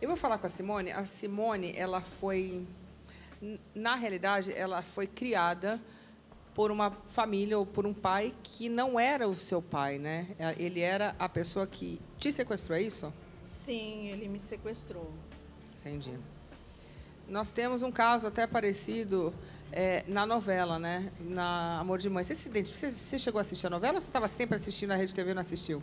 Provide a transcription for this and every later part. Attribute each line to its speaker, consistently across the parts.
Speaker 1: Eu vou falar com a Simone. A Simone, ela foi... Na realidade, ela foi criada por uma família ou por um pai que não era o seu pai, né? Ele era a pessoa que te sequestrou, é isso?
Speaker 2: Sim, ele me sequestrou.
Speaker 1: Entendi. Nós temos um caso até parecido na novela, né? Na Amor de Mãe. Você chegou a assistir a novela ou você estava sempre assistindo a Rede TV e não assistiu?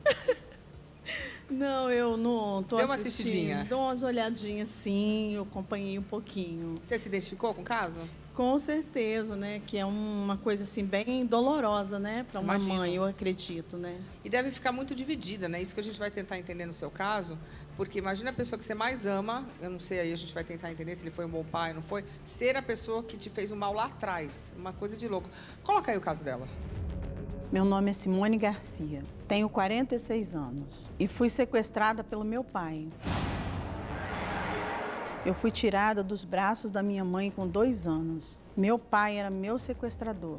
Speaker 2: Não, eu não tô
Speaker 1: Deu uma
Speaker 2: assistindo.
Speaker 1: assistidinha?
Speaker 2: Dou umas olhadinhas, sim, eu acompanhei um pouquinho.
Speaker 1: Você se identificou com o caso?
Speaker 2: Com certeza, né? Que é uma coisa assim bem dolorosa, né? Para uma
Speaker 1: Imagino.
Speaker 2: mãe, eu acredito, né?
Speaker 1: E deve ficar muito dividida, né? Isso que a gente vai tentar entender no seu caso, porque imagina a pessoa que você mais ama, eu não sei, aí a gente vai tentar entender se ele foi um bom pai, não foi, ser a pessoa que te fez o mal lá atrás, uma coisa de louco. Coloca aí o caso dela.
Speaker 2: Meu nome é Simone Garcia, tenho 46 anos e fui sequestrada pelo meu pai. Eu fui tirada dos braços da minha mãe com 2 anos. Meu pai era meu sequestrador.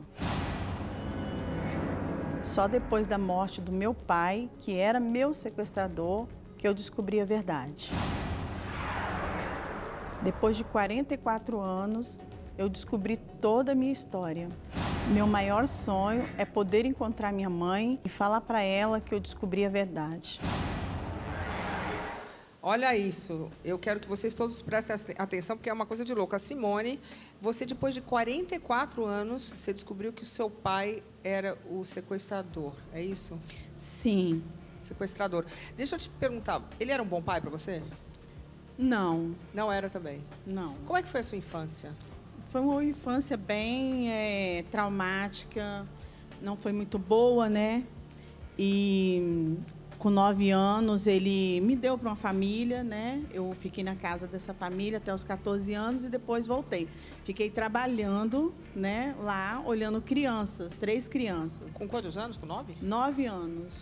Speaker 2: Só depois da morte do meu pai, que era meu sequestrador, que eu descobri a verdade. Depois de 44 anos, eu descobri toda a minha história. Meu maior sonho é poder encontrar minha mãe e falar para ela que eu descobri a verdade.
Speaker 1: Olha isso, eu quero que vocês todos prestem atenção, porque é uma coisa de louco. A Simone, você depois de 44 anos, você descobriu que o seu pai era o sequestrador, é isso?
Speaker 2: Sim.
Speaker 1: Sequestrador. Deixa eu te perguntar, ele era um bom pai para você?
Speaker 2: Não.
Speaker 1: Não era também?
Speaker 2: Não.
Speaker 1: Como é que foi a sua infância?
Speaker 2: Foi uma infância bem traumática, não foi muito boa, né? E com 9 anos ele me deu para uma família, né? Eu fiquei na casa dessa família até os 14 anos e depois voltei. Fiquei trabalhando, né, lá, olhando crianças, 3 crianças.
Speaker 1: Com quantos anos? Com 9?
Speaker 2: 9 anos.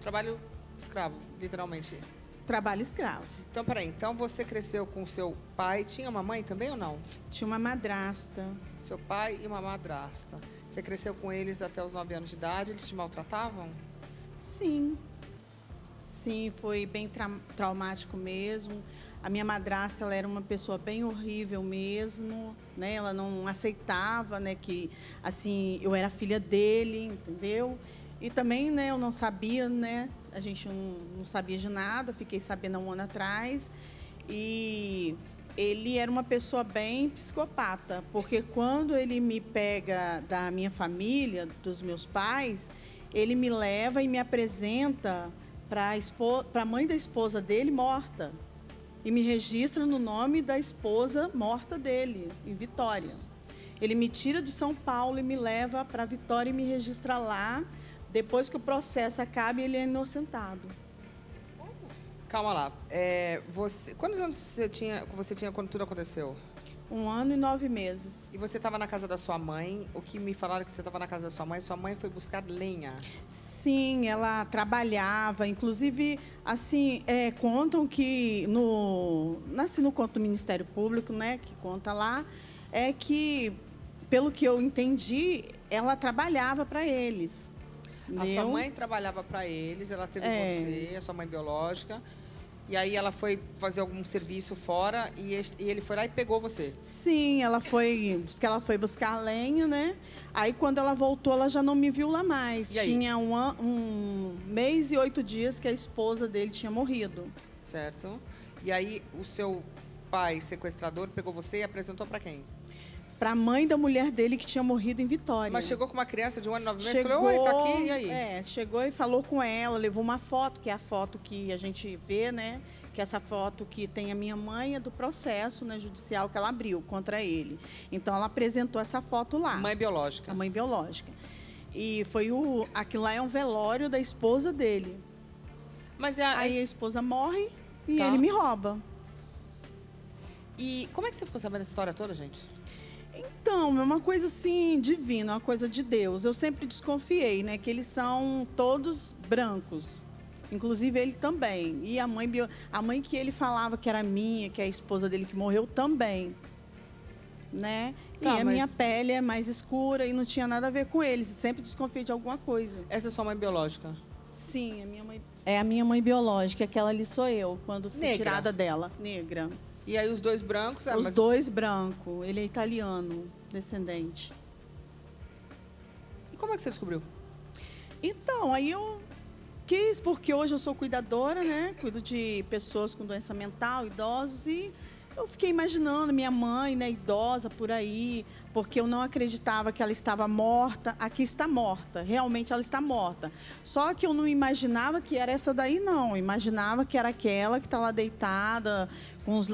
Speaker 1: Trabalho escravo, literalmente.
Speaker 2: Trabalho escravo.
Speaker 1: Então, peraí, então você cresceu com seu pai, tinha uma mãe também ou não?
Speaker 2: Tinha uma madrasta.
Speaker 1: Seu pai e uma madrasta. Você cresceu com eles até os 9 anos de idade, eles te maltratavam?
Speaker 2: Sim. Sim, foi bem traumático mesmo. A minha madrasta, ela era uma pessoa bem horrível mesmo, né? Ela não aceitava, né, que assim, eu era filha dele, entendeu? E também, né, eu não sabia, né? A gente não sabia de nada, fiquei sabendo há um ano atrás. E ele era uma pessoa bem psicopata, porque quando ele me pega da minha família, dos meus pais, ele me leva e me apresenta para a mãe da esposa dele morta. E me registra no nome da esposa morta dele, em Vitória. Ele me tira de São Paulo e me leva para Vitória e me registra lá. Depois que o processo acaba, ele é inocentado.
Speaker 1: Calma lá. Quantos anos você tinha quando tudo aconteceu?
Speaker 2: 1 ano e 9 meses.
Speaker 1: E você estava na casa da sua mãe. O que me falaram que você estava na casa da sua mãe foi buscar lenha.
Speaker 2: Sim, ela trabalhava. Inclusive, assim, contam que no conto do Ministério Público, né, que conta lá, é que, pelo que eu entendi, ela trabalhava para eles.
Speaker 1: A sua mãe trabalhava para eles, ela teve você, a sua mãe biológica, e aí ela foi fazer algum serviço fora e ele foi lá e pegou você.
Speaker 2: Sim, disse que ela foi buscar lenha, né? Aí quando ela voltou, ela já não me viu lá mais.
Speaker 1: E aí?
Speaker 2: Tinha um mês e 8 dias que a esposa dele tinha morrido.
Speaker 1: Certo. E aí o seu pai sequestrador pegou você e apresentou para quem?
Speaker 2: Para a mãe da mulher dele que tinha morrido em Vitória.
Speaker 1: Mas chegou com uma criança de 1 ano e 9 meses e falou, oi, tá aqui, e aí?
Speaker 2: Chegou e falou com ela, levou uma foto, que é a foto que a gente vê, né? Que essa foto que tem a minha mãe é do processo, né, judicial que ela abriu contra ele. Então ela apresentou essa foto lá.
Speaker 1: Mãe biológica.
Speaker 2: A mãe biológica. E foi aquilo lá é um velório da esposa dele.
Speaker 1: Mas
Speaker 2: aí a esposa morre e
Speaker 1: Tá.
Speaker 2: ele me rouba.
Speaker 1: E como é que você ficou sabendo essa história toda, gente?
Speaker 2: Então, é uma coisa assim, divina, uma coisa de Deus. Eu sempre desconfiei, né, que eles são todos brancos. Inclusive ele também. E a mãe que ele falava que era minha, que é a esposa dele que morreu também. Né?
Speaker 1: Tá,
Speaker 2: e a minha pele é mais escura e não tinha nada a ver com eles. Sempre desconfiei de alguma coisa.
Speaker 1: Essa é sua mãe biológica?
Speaker 2: Sim, a minha mãe, é a minha mãe biológica, aquela ali sou eu, quando fui
Speaker 1: Negra.
Speaker 2: tirada dela, negra.
Speaker 1: E aí os dois brancos...
Speaker 2: Os dois brancos, ele é italiano, descendente.
Speaker 1: E como é que você descobriu?
Speaker 2: Então, aí eu quis, porque hoje eu sou cuidadora, né? Cuido de pessoas com doença mental, idosos, e eu fiquei imaginando minha mãe, né, idosa por aí, porque eu não acreditava que ela estava morta. Aqui está morta, realmente ela está morta. Só que eu não imaginava que era essa daí, não. Eu imaginava que era aquela que está lá deitada,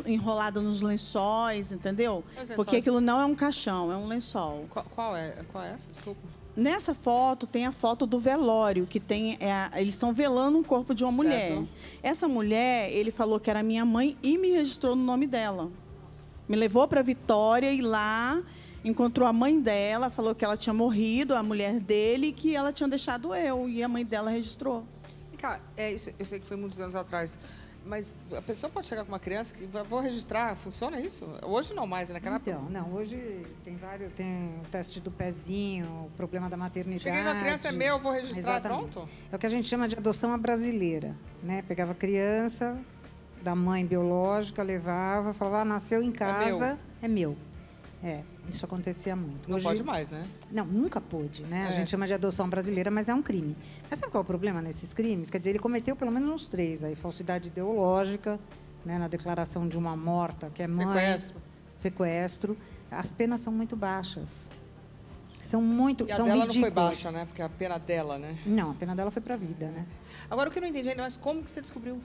Speaker 2: enrolada nos lençóis, entendeu? Porque aquilo não é um caixão, é um lençol.
Speaker 1: Qual é essa? Desculpa.
Speaker 2: Nessa foto tem a foto do velório, que tem eles estão velando um corpo de uma mulher. Essa mulher, ele falou que era minha mãe e me registrou no nome dela. Me levou para Vitória e lá encontrou a mãe dela, falou que ela tinha morrido, a mulher dele, e que ela tinha deixado eu, e a mãe dela registrou.
Speaker 1: Cara, isso, eu sei que foi muitos anos atrás, mas a pessoa pode chegar com uma criança que vou registrar, funciona isso? Hoje não mais, naquela época?
Speaker 3: Então, não, hoje tem o teste do pezinho, o problema da maternidade.
Speaker 1: Cheguei com a criança, é meu, vou registrar,
Speaker 3: exatamente.
Speaker 1: Pronto?
Speaker 3: É o que a gente chama de adoção à brasileira, né? Pegava a criança da mãe biológica, levava, falava, nasceu em casa, é meu. Isso acontecia muito.
Speaker 1: Não pode mais, né?
Speaker 3: Não, nunca pôde, né? A gente chama de adoção brasileira, mas é um crime. Mas sabe qual é o problema nesses crimes? Quer dizer, ele cometeu pelo menos uns 3 aí. Falsidade ideológica, né? Na declaração de uma morta, que é mãe. Sequestro. As penas são muito baixas. São muito,
Speaker 1: e a
Speaker 3: são
Speaker 1: dela
Speaker 3: ridículas.
Speaker 1: não foi baixa, né? Porque a pena dela, né?
Speaker 3: Não, a pena dela foi para a vida, né?
Speaker 1: Agora, o que eu não entendi ainda, mas como que você descobriu?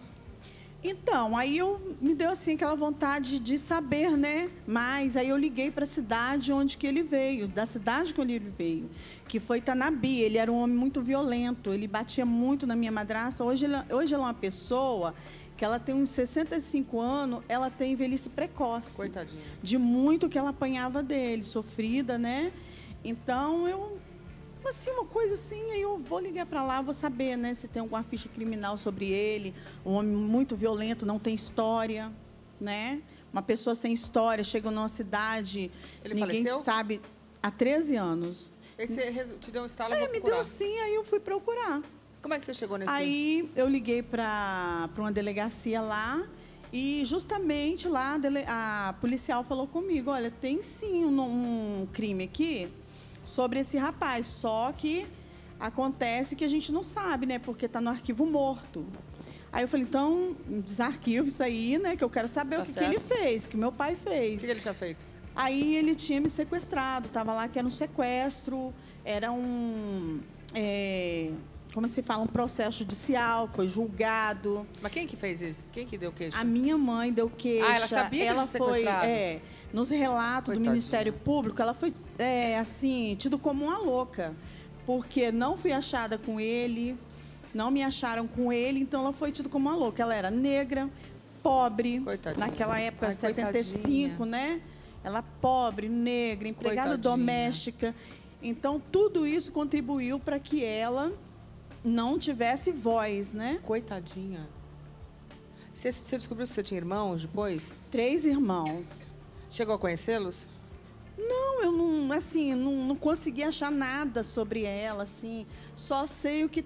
Speaker 2: Então, aí me deu assim aquela vontade de saber, né? Mas aí eu liguei para a cidade onde que ele veio, da cidade que ele veio, que foi Tanabi. Ele era um homem muito violento, ele batia muito na minha madrasta. Hoje ela é uma pessoa que ela tem uns 65 anos, ela tem velhice precoce.
Speaker 1: Coitadinha.
Speaker 2: De muito que ela apanhava dele, sofrida, né? Então, assim, uma coisa assim, aí eu vou ligar para lá, vou saber, né, se tem alguma ficha criminal sobre ele. Um homem muito violento, não tem história, né? Uma pessoa sem história, chega numa cidade,
Speaker 1: ele
Speaker 2: ninguém
Speaker 1: faleceu?
Speaker 2: sabe, há 13 anos.
Speaker 1: Aí você te deu um estalo, eu vou
Speaker 2: me
Speaker 1: procurar.
Speaker 2: deu sim, aí eu fui procurar.
Speaker 1: Como é que você chegou nesse...
Speaker 2: Aí eu liguei para uma delegacia lá e justamente lá a policial falou comigo, olha, tem sim um crime aqui sobre esse rapaz, só que acontece que a gente não sabe, né? Porque está no arquivo morto. Aí eu falei, então, desarquivo isso aí, né? Que eu quero saber o que ele fez, que meu pai fez.
Speaker 1: O que ele tinha feito?
Speaker 2: Aí ele tinha me sequestrado, estava lá que era um sequestro, era como se fala, um processo judicial, foi julgado.
Speaker 1: Mas quem que fez isso? Quem que deu queixa?
Speaker 2: A minha mãe deu queixa.
Speaker 1: Ah, ela sabia que ele tinha sequestrado?
Speaker 2: Nos relatos do Ministério Público, ela foi, assim, tido como uma louca, porque não fui achada com ele, não me acharam com ele, então ela foi tida como uma louca. Ela era negra, pobre,
Speaker 1: coitadinha.
Speaker 2: naquela época, 75,
Speaker 1: coitadinha.
Speaker 2: né? Ela pobre, negra, empregada
Speaker 1: Coitadinha.
Speaker 2: doméstica. Então, tudo isso contribuiu para que ela não tivesse voz, né?
Speaker 1: Coitadinha. Você descobriu se você tinha irmãos depois?
Speaker 2: 3 irmãos.
Speaker 1: Chegou a conhecê-los?
Speaker 2: Não, eu não consegui achar nada sobre ela, assim. Só sei o que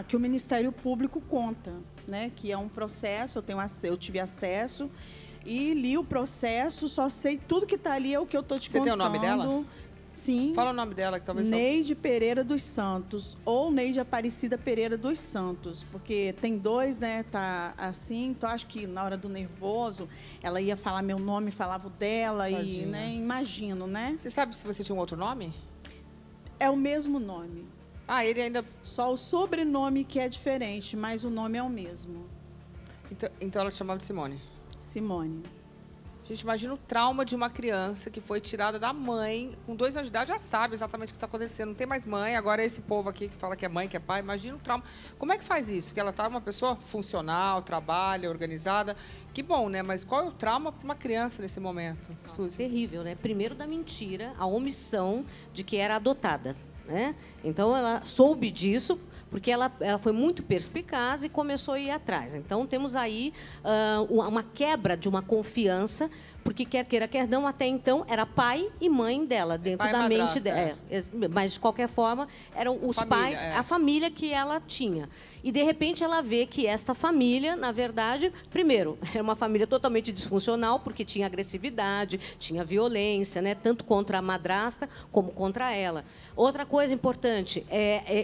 Speaker 2: que o Ministério Público conta, né? Que é um processo, eu tive acesso e li o processo, só sei tudo que está ali é o que eu estou te contando. Você tem o nome dela? Sim.
Speaker 1: Fala o nome dela, que talvez...
Speaker 2: Neide Pereira dos Santos, ou Neide Aparecida Pereira dos Santos, porque tem 2, né, tá assim, então acho que na hora do nervoso, ela ia falar meu nome, falava o dela. Tadinha. E, né, imagino, né?
Speaker 1: Você sabe se você tinha um outro nome?
Speaker 2: É o mesmo nome.
Speaker 1: Ah, ele ainda...
Speaker 2: Só o sobrenome que é diferente, mas o nome é o mesmo.
Speaker 1: Então ela te chamava de Simone?
Speaker 2: Simone.
Speaker 1: Gente, imagina o trauma de uma criança que foi tirada da mãe, com 2 anos de idade, já sabe exatamente o que está acontecendo. Não tem mais mãe, agora é esse povo aqui que fala que é mãe, que é pai. Imagina o trauma. Como é que faz isso? Que ela está uma pessoa funcional, trabalha, organizada. Que bom, né? Mas qual é o trauma para uma criança nesse momento?
Speaker 4: Nossa, terrível, né? Primeiro da mentira, a omissão de que era adotada, né? Então, ela soube disso, porque ela foi muito perspicaz e começou a ir atrás. Então, temos aí uma quebra de uma confiança, porque quer queira, quer não, até então era pai e mãe dela, dentro da mente dela. Mas, de qualquer forma, eram os pais, a família que ela tinha. E, de repente, ela vê que esta família, na verdade, primeiro, era uma família totalmente disfuncional, porque tinha agressividade, tinha violência, né? Tanto contra a madrasta como contra ela. Outra coisa importante,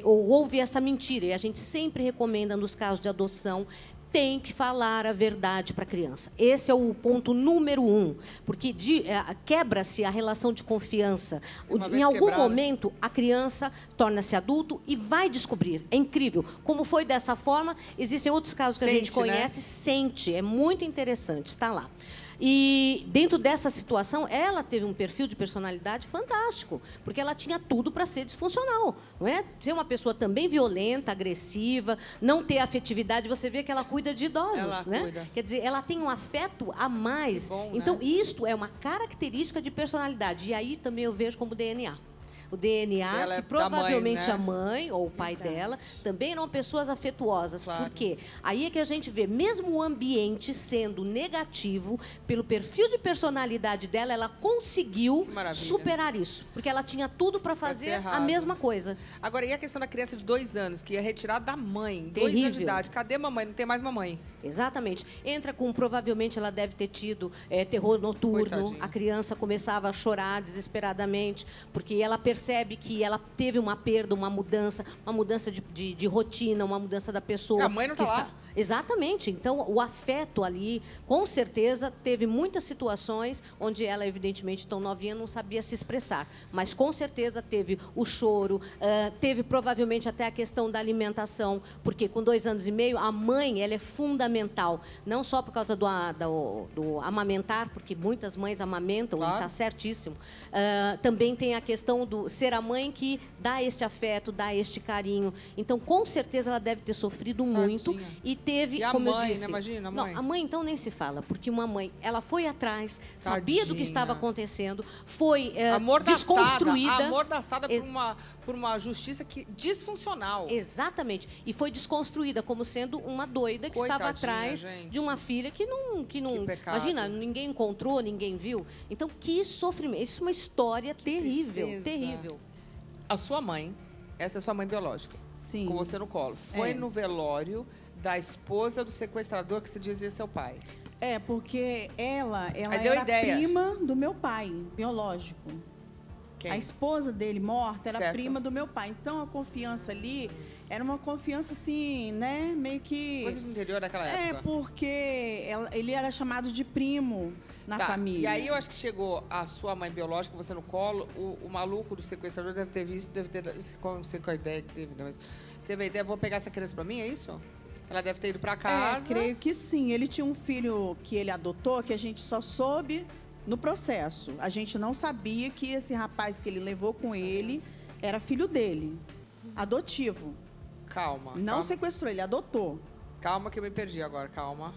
Speaker 4: houve essa mentira, e a gente sempre recomenda, nos casos de adoção, tem que falar a verdade para a criança. Esse é o ponto número 1, porque quebra-se a relação de confiança. Em algum momento, a criança torna-se adulto e vai descobrir. É incrível. Como foi dessa forma, existem outros casos que a gente conhece, sente. É muito interessante, está lá. E, dentro dessa situação, ela teve um perfil de personalidade fantástico, porque ela tinha tudo para ser disfuncional. Não é? Ser uma pessoa também violenta, agressiva, não ter afetividade. Você vê que ela cuida de idosos. Né? Quer dizer, ela tem um afeto a mais. Bom, então, né? Isto é uma característica de personalidade. E aí também eu vejo como DNA. O DNA, que provavelmente mãe, né? A mãe ou o pai dela também eram pessoas afetuosas. Claro. Por quê? Aí é que a gente vê, mesmo o ambiente sendo negativo, pelo perfil de personalidade dela, ela conseguiu superar isso. Porque ela tinha tudo para fazer a mesma coisa.
Speaker 1: Agora, e a questão da criança de 2 anos, que é retirada da mãe, 2 anos de idade? Cadê mamãe? Não tem mais mamãe.
Speaker 4: Exatamente. Entra com, provavelmente, ela deve ter tido terror noturno. Coitadinha. A criança começava a chorar desesperadamente, porque ela percebe que ela teve uma perda, uma mudança de rotina, uma mudança da pessoa.
Speaker 1: A mãe não está lá.
Speaker 4: Exatamente. Então, o afeto ali, com certeza, teve muitas situações onde ela, evidentemente, tão novinha, não sabia se expressar. Mas, com certeza, teve o choro, teve, provavelmente, até a questão da alimentação, porque, com 2 anos e meio, a mãe ela é fundamental. Não só por causa do amamentar, porque muitas mães amamentam, claro. E está certíssimo. Também tem a questão do ser a mãe que dá este afeto, dá este carinho. Então, com certeza, ela deve ter sofrido muito. E teve, como eu disse...
Speaker 1: Né? Imagina, a mãe.
Speaker 4: Não, a mãe, então, nem se fala. Porque uma mãe, ela foi atrás, sabia do que estava acontecendo, foi desconstruída.
Speaker 1: Amordaçada por uma justiça disfuncional.
Speaker 4: Exatamente. E foi desconstruída como sendo uma doida que estava atrás de uma filha que não... Imagina, ninguém encontrou, ninguém viu. Então, que sofrimento. Isso é uma história terrível, terrível.
Speaker 1: A sua mãe, essa é a sua mãe biológica.
Speaker 2: Sim.
Speaker 1: Com você no colo. Foi no velório da esposa do sequestrador que se dizia seu pai.
Speaker 2: Porque ela era prima do meu pai, biológico. Quem? A esposa dele, morta, era prima do meu pai. Então, a confiança ali era uma confiança, assim, né? Meio que...
Speaker 1: Coisa do interior daquela época.
Speaker 2: Porque ele era chamado de primo na família.
Speaker 1: E aí, eu acho que chegou a sua mãe biológica, você no colo, o maluco do sequestrador deve ter visto, não sei qual a ideia que teve, mas teve a ideia, vou pegar essa criança pra mim, é isso? Ela deve ter ido pra casa.
Speaker 2: Creio que sim. Ele tinha um filho que ele adotou, que a gente só soube no processo. A gente não sabia que esse rapaz que ele levou com ele era filho dele, adotivo.
Speaker 1: Calma.
Speaker 2: Não sequestrou, ele adotou.
Speaker 1: Calma que eu me perdi agora, calma.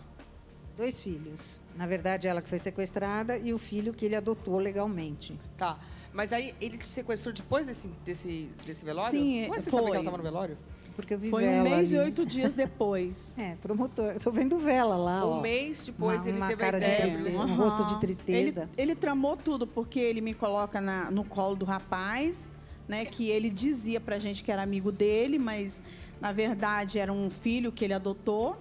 Speaker 3: 2 filhos. Na verdade, ela que foi sequestrada e o filho que ele adotou legalmente.
Speaker 1: Tá. Mas aí, ele te sequestrou depois desse velório?
Speaker 2: Sim,
Speaker 1: como é que você sabia que ela estava no velório?
Speaker 3: Porque eu vi
Speaker 2: Foi
Speaker 3: vela
Speaker 2: 1 mês
Speaker 3: ali.
Speaker 2: e 8 dias depois.
Speaker 3: Promotor. Eu tô vendo vela lá, ó.
Speaker 1: 1 mês depois ele teve
Speaker 3: cara
Speaker 1: a ideia.
Speaker 3: um rosto de tristeza.
Speaker 2: Ele tramou tudo, porque ele me coloca no colo do rapaz, né? Que ele dizia pra gente que era amigo dele, mas, na verdade, era um filho que ele adotou.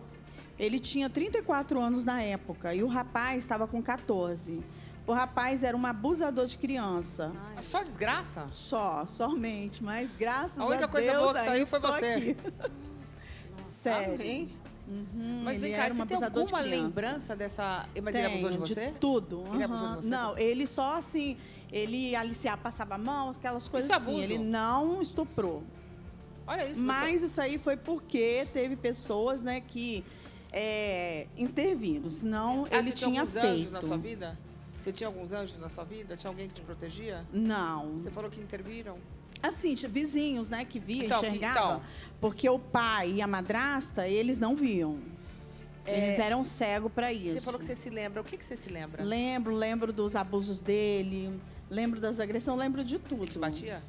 Speaker 2: Ele tinha 34 anos na época e o rapaz estava com 14. O rapaz era um abusador de criança.
Speaker 1: Só desgraça?
Speaker 2: Somente. Mas graças a Deus...
Speaker 1: A única coisa boa que saiu foi você.
Speaker 2: Sério.
Speaker 1: Mas vem cá, você tem alguma lembrança dessa... Mas ele abusou de você?
Speaker 2: De tudo.
Speaker 1: Ele abusou de você?
Speaker 2: Não, ele só assim... Ele aliciava, passava a mão, aquelas coisas
Speaker 1: isso é
Speaker 2: assim.
Speaker 1: abuso?
Speaker 2: Ele não estuprou.
Speaker 1: Olha isso.
Speaker 2: Mas isso aí foi porque teve pessoas, né, que interviram. Senão ele tinha feito.
Speaker 1: Anjos na sua vida? Você tinha alguns anjos na sua vida? Tinha alguém que te protegia?
Speaker 2: Não.
Speaker 1: Você falou que interviram?
Speaker 2: Assim, vizinhos, né, que via, enxergavam. Porque o pai e a madrasta, eles não viam. Eles eram cegos para isso.
Speaker 1: Você falou que você se lembra. O que você se lembra?
Speaker 2: Lembro dos abusos dele, lembro das agressões, lembro de tudo.
Speaker 1: Ele te batia?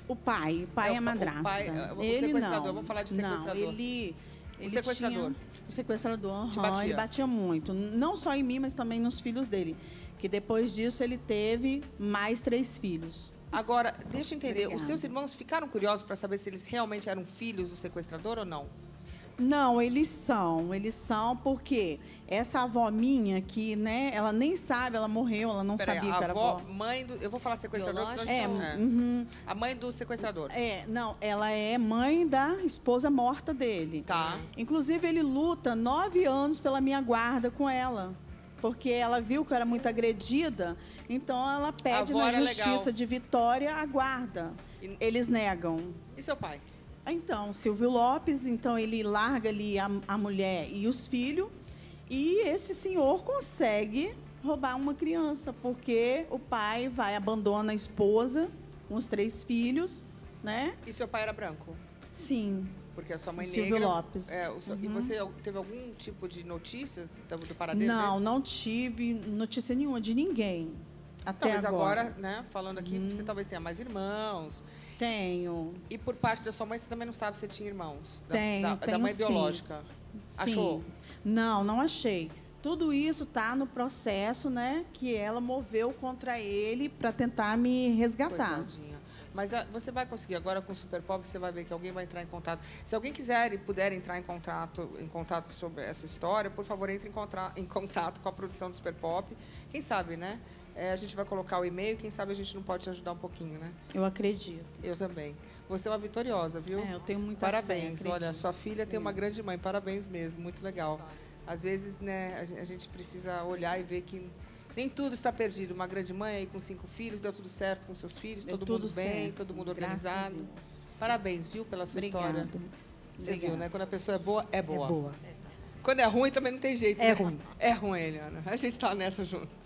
Speaker 2: O pai e a madrasta.
Speaker 1: O sequestrador, vamos falar de sequestrador.
Speaker 2: Não,
Speaker 1: O sequestrador?
Speaker 2: O sequestrador, ele batia muito. Não só em mim, mas também nos filhos dele. Que depois disso ele teve mais 3 filhos.
Speaker 1: Agora, deixa eu entender, os seus irmãos ficaram curiosos para saber se eles realmente eram filhos do sequestrador ou não?
Speaker 2: Não, eles são porque essa avó minha que, né, ela nem sabe, ela morreu, ela não sabia que era avó.
Speaker 1: Mãe do, eu vou falar sequestrador, a mãe do sequestrador.
Speaker 2: Não, ela é mãe da esposa morta dele.
Speaker 1: Tá.
Speaker 2: Inclusive ele luta 9 anos pela minha guarda com ela. Porque ela viu que eu era muito agredida, então ela pede na justiça de Vitória a guarda. Eles negam.
Speaker 1: E seu pai?
Speaker 2: Então, Silvio Lopes, então ele larga ali a mulher e os filhos, e esse senhor consegue roubar uma criança, porque o pai abandona a esposa com os 3 filhos, né?
Speaker 1: E seu pai era branco?
Speaker 2: Sim.
Speaker 1: Porque a sua mãe
Speaker 2: Silvio
Speaker 1: negra...
Speaker 2: Lopes.
Speaker 1: E você teve algum tipo de notícias do paradeiro?
Speaker 2: Não, não tive notícia nenhuma de ninguém. Até
Speaker 1: talvez agora, né, falando aqui, você talvez tenha mais irmãos.
Speaker 2: Tenho.
Speaker 1: E por parte da sua mãe, você também não sabe se tinha irmãos?
Speaker 2: Tenho,
Speaker 1: da mãe biológica?
Speaker 2: Sim.
Speaker 1: Achou?
Speaker 2: Não achei. Tudo isso está no processo, né, que ela moveu contra ele para tentar me resgatar.
Speaker 1: Coitadinha. Mas você vai conseguir. Agora, com o Super Pop, você vai ver que alguém vai entrar em contato. Se alguém quiser e puder entrar em contato sobre essa história, por favor, entre em contato com a produção do Super Pop. Quem sabe, né? A gente vai colocar o e-mail, quem sabe a gente não pode te ajudar um pouquinho, né?
Speaker 2: Eu acredito.
Speaker 1: Eu também. Você é uma vitoriosa, viu?
Speaker 2: Eu tenho muita
Speaker 1: Parabéns.
Speaker 2: fé,
Speaker 1: Olha, sua filha tem uma grande mãe. Parabéns mesmo. Muito legal. Às vezes, né, a gente precisa olhar e ver que nem tudo está perdido. Uma grande mãe aí com 5 filhos, deu tudo certo com seus filhos, todo mundo bem, certo. Todo mundo organizado. Parabéns, viu, pela sua história. Você viu, né? Quando a pessoa é boa, é boa.
Speaker 3: É boa.
Speaker 1: Quando é ruim, também não tem jeito.
Speaker 3: É
Speaker 1: né?
Speaker 3: ruim.
Speaker 1: É ruim, Eliana. A gente está nessa junto.